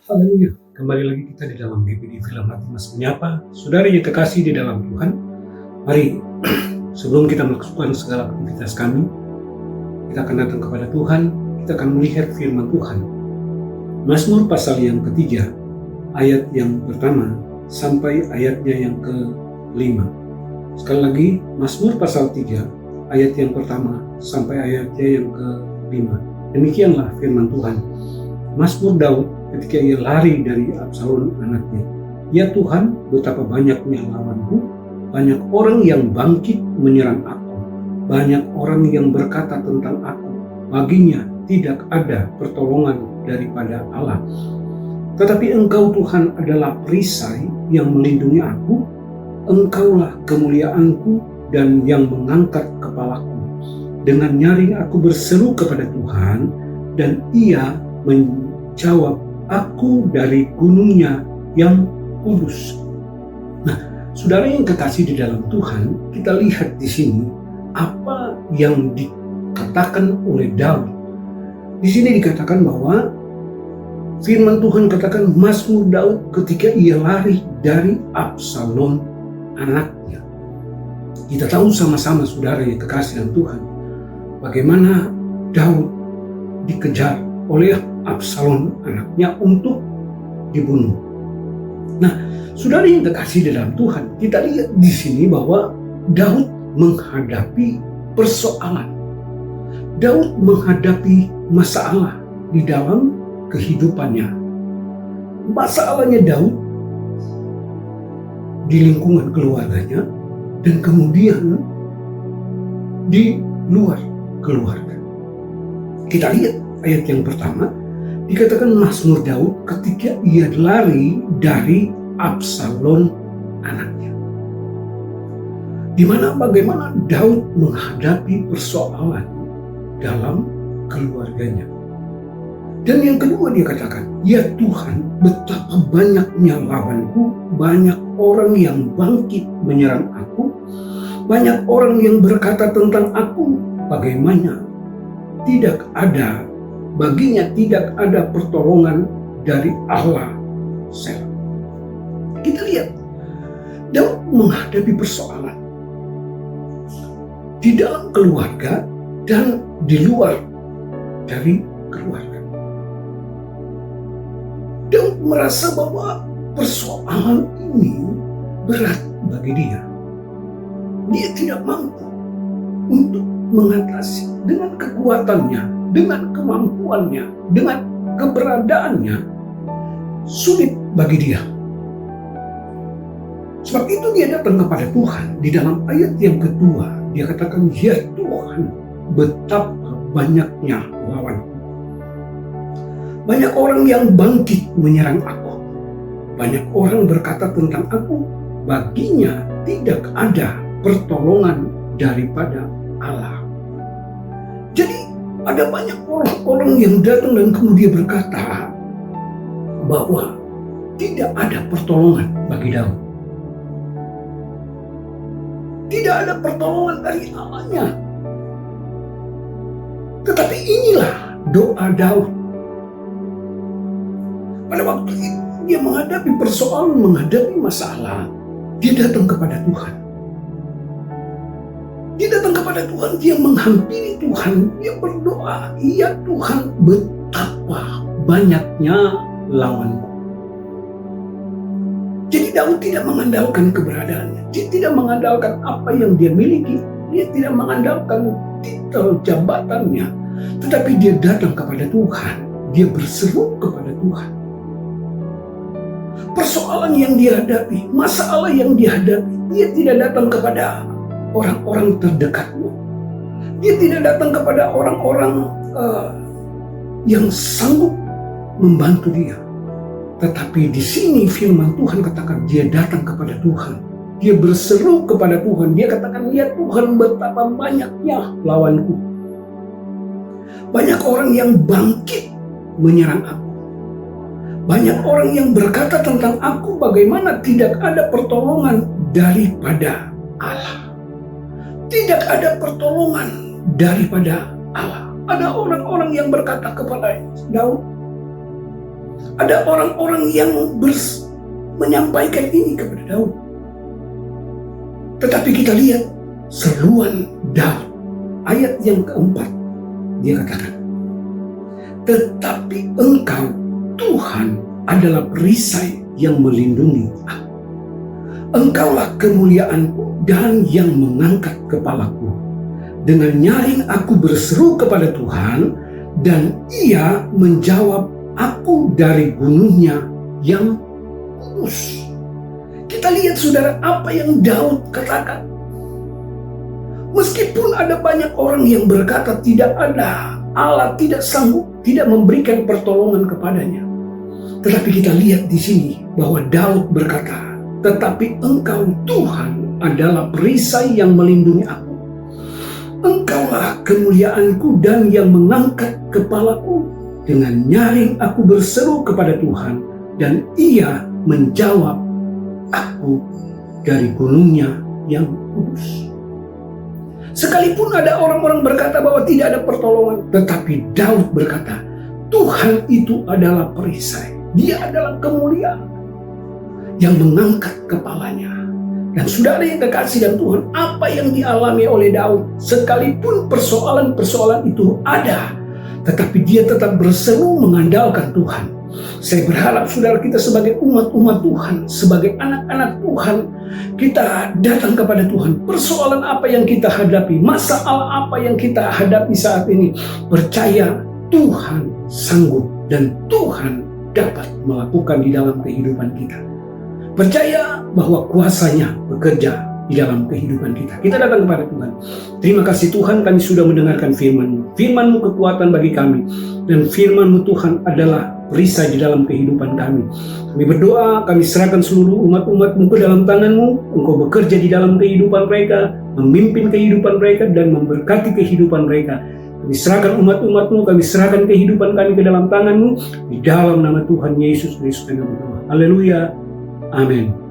Haleluya, kembali lagi kita di dalam GPD Film Hati Mas Menyapa. Saudara yang terkasih di dalam Tuhan, mari sebelum kita melakukan segala aktivitas kami, kita akan datang kepada Tuhan, kita akan melihat firman Tuhan. Mazmur pasal yang ketiga, ayat yang pertama sampai ayatnya yang kelima. Sekali lagi, Mazmur pasal 3, ayat yang pertama sampai ayatnya yang kelima. Demikianlah firman Tuhan. Mazmur Daud ketika ia lari dari Absalom anaknya. Ya Tuhan, betapa banyaknya lawanku, banyak orang yang bangkit menyerang aku, banyak orang yang berkata tentang aku, baginya tidak ada pertolongan daripada Allah. Tetapi Engkau Tuhan adalah perisai yang melindungi aku, Engkaulah kemuliaanku dan yang mengangkat kepalaku. Dengan nyaring aku berseru kepada Tuhan, dan Ia menjawab aku dari gunungnya yang kudus. Nah, saudara yang kekasih di dalam Tuhan, kita lihat di sini apa yang dikatakan oleh Daud. Di sini dikatakan bahwa firman Tuhan katakan Mazmur Daud ketika ia lari dari Absalom anaknya. Kita tahu sama-sama saudara yang kekasih dalam Tuhan, bagaimana Daud dikejar oleh Absalom anaknya untuk dibunuh. Nah, saudara yang terkasih dalam Tuhan, kita lihat di sini bahwa Daud menghadapi persoalan. Daud menghadapi masalah di dalam kehidupannya. Masalahnya Daud di lingkungan keluarganya dan kemudian di luar keluarga. Kita lihat ayat yang pertama, dikatakan Mazmur Daud ketika ia lari dari Absalom anaknya. Bagaimana Daud menghadapi persoalan dalam keluarganya. Dan yang kedua dia katakan, ya Tuhan, betapa banyaknya lawanku, banyak orang yang bangkit menyerang aku, banyak orang yang berkata tentang aku, bagaimana baginya tidak ada pertolongan dari Allah. Kita lihat Daud menghadapi persoalan di dalam keluarga dan di luar dari keluarga. Daud merasa bahwa persoalan ini berat bagi dia. Dia tidak mampu untuk mengatasi dengan kekuatannya, dengan kemampuannya, dengan keberadaannya, sulit bagi dia. Sebab itu dia datang kepada Tuhan. Di dalam ayat yang kedua, dia katakan, ya Tuhan, betapa banyaknya lawanku. Banyak orang yang bangkit menyerang aku. Banyak orang berkata tentang aku, baginya tidak ada pertolongan daripada Allah. Jadi ada banyak orang yang datang dan kemudian berkata bahwa tidak ada pertolongan bagi Daud. Tidak ada pertolongan dari Allahnya. Tetapi inilah doa Daud. Pada waktu itu dia menghadapi persoalan, menghadapi masalah, dia datang kepada Tuhan. Dia datang kepada Tuhan, dia menghampiri Tuhan, dia berdoa, ya Tuhan, betapa banyaknya lawanku. Jadi Daud tidak mengandalkan keberadaannya, dia tidak mengandalkan apa yang dia miliki, dia tidak mengandalkan titel jabatannya, tetapi dia datang kepada Tuhan, dia berseru kepada Tuhan. Persoalan yang dihadapi, masalah yang dihadapi, dia tidak datang kepada orang-orang terdekatnya. Dia tidak datang kepada orang-orang yang sanggup membantu dia. Tetapi di sini firman Tuhan katakan dia datang kepada Tuhan. Dia berseru kepada Tuhan. Dia katakan, ya Tuhan, betapa banyaknya lawanku. Banyak orang yang bangkit menyerang aku. Banyak orang yang berkata tentang aku, bagaimana tidak ada pertolongan daripada Allah. Tidak ada pertolongan daripada Allah. Ada orang-orang yang berkata kepada Daud, Ada orang-orang yang menyampaikan ini kepada Daud. Tetapi kita lihat seruan Daud, ayat yang keempat, dia katakan, tetapi Engkau Tuhan adalah perisai yang melindungi aku. Engkaulah kemuliaanku dan yang mengangkat kepalaku. Dengan nyaring aku berseru kepada Tuhan, dan Ia menjawab aku dari gunungnya yang kudus. Kita lihat saudara apa yang Daud katakan. Meskipun ada banyak orang yang berkata tidak ada Allah, tidak sanggup, tidak memberikan pertolongan kepadanya. Tetapi kita lihat di sini bahwa Daud berkata, tetapi Engkau Tuhan adalah perisai yang melindungi aku. Engkaulah kemuliaanku dan yang mengangkat kepalaku. Dengan nyaring aku berseru kepada Tuhan, dan Ia menjawab aku dari gunungnya yang kudus. Sekalipun ada orang-orang berkata bahwa tidak ada pertolongan, tetapi Daud berkata, Tuhan itu adalah perisai. Dia adalah kemuliaan yang mengangkat kepalanya. Dan saudara yang kekasih dalam Tuhan, apa yang dialami oleh Daud, sekalipun persoalan-persoalan itu ada, tetapi dia tetap berseru mengandalkan Tuhan. Saya berharap saudara kita sebagai umat-umat Tuhan, sebagai anak-anak Tuhan, kita datang kepada Tuhan. Persoalan apa yang kita hadapi, masalah apa yang kita hadapi saat ini, percaya Tuhan sanggup dan Tuhan dapat melakukan di dalam kehidupan kita. Percaya bahwa kuasanya bekerja di dalam kehidupan kita. Kita datang kepada Tuhan. Terima kasih Tuhan, kami sudah mendengarkan firman-Mu. Firman-Mu kekuatan bagi kami. Dan firman-Mu Tuhan adalah perisai di dalam kehidupan kami. Kami berdoa, kami serahkan seluruh umat-umat-Mu ke dalam tangan-Mu. Engkau bekerja di dalam kehidupan mereka, memimpin kehidupan mereka, dan memberkati kehidupan mereka. Kami serahkan umat-umat-Mu, kami serahkan kehidupan kami ke dalam tangan-Mu. Di dalam nama Tuhan Yesus Kristus kami berdoa. Haleluya. Amin.